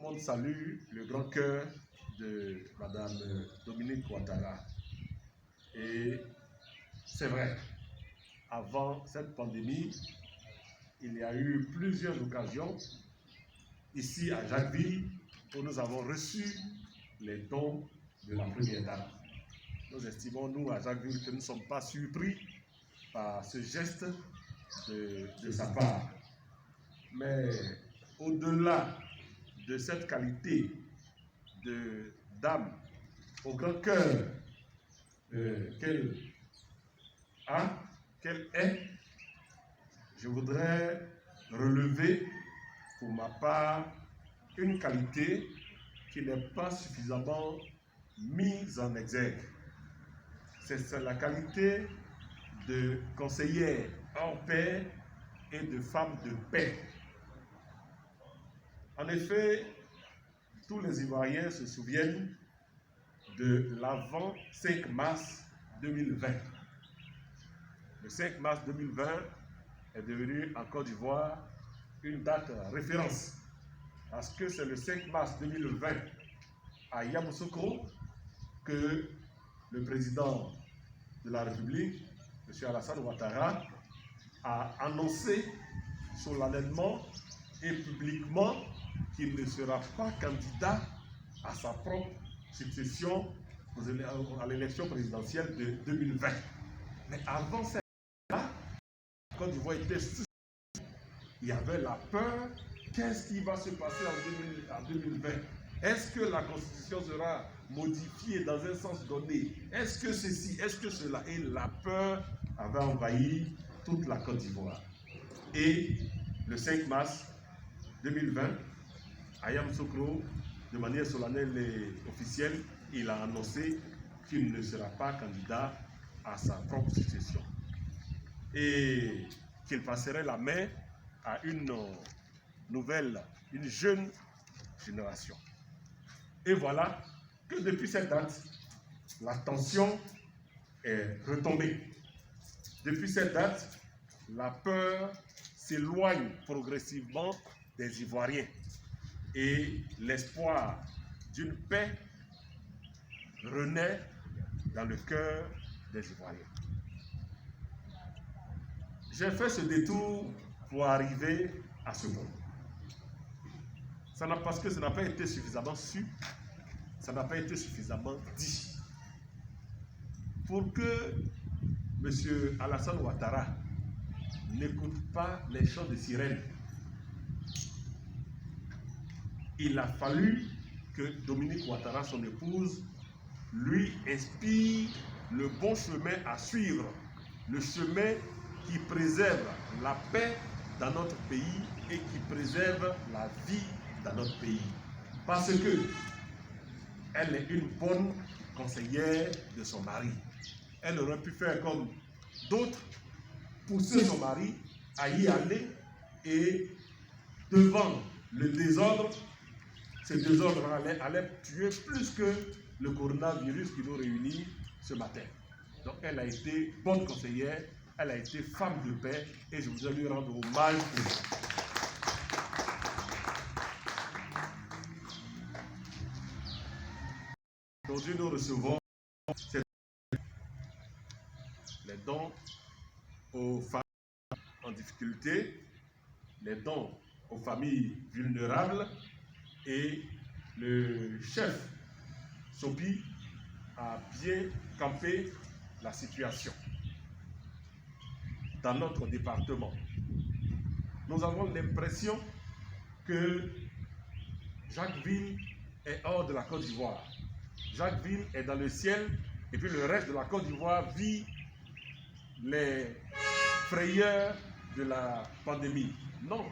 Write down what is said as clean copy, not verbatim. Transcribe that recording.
monde salue le grand cœur de Madame Dominique Ouattara. Et c'est vrai, avant cette pandémie, il y a eu plusieurs occasions ici à Jacquesville où nous avons reçu les dons de la première dame. Nous estimons, nous, à Jacquesville, que nous ne sommes pas surpris par ce geste de sa part. Mais au-delà de cette qualité de dame au grand cœur qu'elle est, je voudrais relever pour ma part une qualité qui n'est pas suffisamment mise en exergue. C'est la qualité de conseillère hors pair et de femme de paix. En effet, tous les Ivoiriens se souviennent de l'avant 5 mars 2020. Le 5 mars 2020 est devenu en Côte d'Ivoire une date référence parce que c'est le 5 mars 2020 à Yamoussoukro que le président de la République, M. Alassane Ouattara, a annoncé solennellement et publiquement qu'il ne sera pas candidat à sa propre succession à l'élection présidentielle de 2020. Mais avant cette date-là, la Côte d'Ivoire était sous. Il y avait la peur. Qu'est-ce qui va se passer en 2020? Est-ce que la Constitution sera modifiée dans un sens donné? Est-ce que ceci, est-ce que cela? Et la peur avait envahi toute la Côte d'Ivoire. Et le 5 mars 2020, à Yamoussoukro, de manière solennelle et officielle, il a annoncé qu'il ne sera pas candidat à sa propre succession et qu'il passerait la main à une nouvelle, une jeune génération. Et voilà que depuis cette date, la tension est retombée. Depuis cette date, la peur s'éloigne progressivement des Ivoiriens et l'espoir d'une paix renaît dans le cœur des Ivoiriens. J'ai fait ce détour pour arriver à ce point. Parce que ça n'a pas été suffisamment su, ça n'a pas été suffisamment dit. Pour que M. Alassane Ouattara n'écoute pas les chants de sirènes, il a fallu que Dominique Ouattara, son épouse, lui inspire le bon chemin à suivre, le chemin qui préserve la paix dans notre pays et qui préserve la vie dans notre pays. Parce que elle est une bonne conseillère de son mari. Elle aurait pu faire comme d'autres, pousser son mari à y aller et devant le désordre, ce désordre allait tuer plus que le coronavirus qui nous réunit ce matin. Donc elle a été bonne conseillère, elle a été femme de paix et je voudrais lui rendre hommage pour ça. Aujourd'hui, nous recevons les dons aux familles en difficulté, les dons aux familles vulnérables et le chef Sopi a bien campé la situation dans notre département. Nous avons l'impression que Jacquesville est hors de la Côte d'Ivoire. Jacquesville est dans le ciel et puis le reste de la Côte d'Ivoire vit les frayeurs de la pandémie. Non,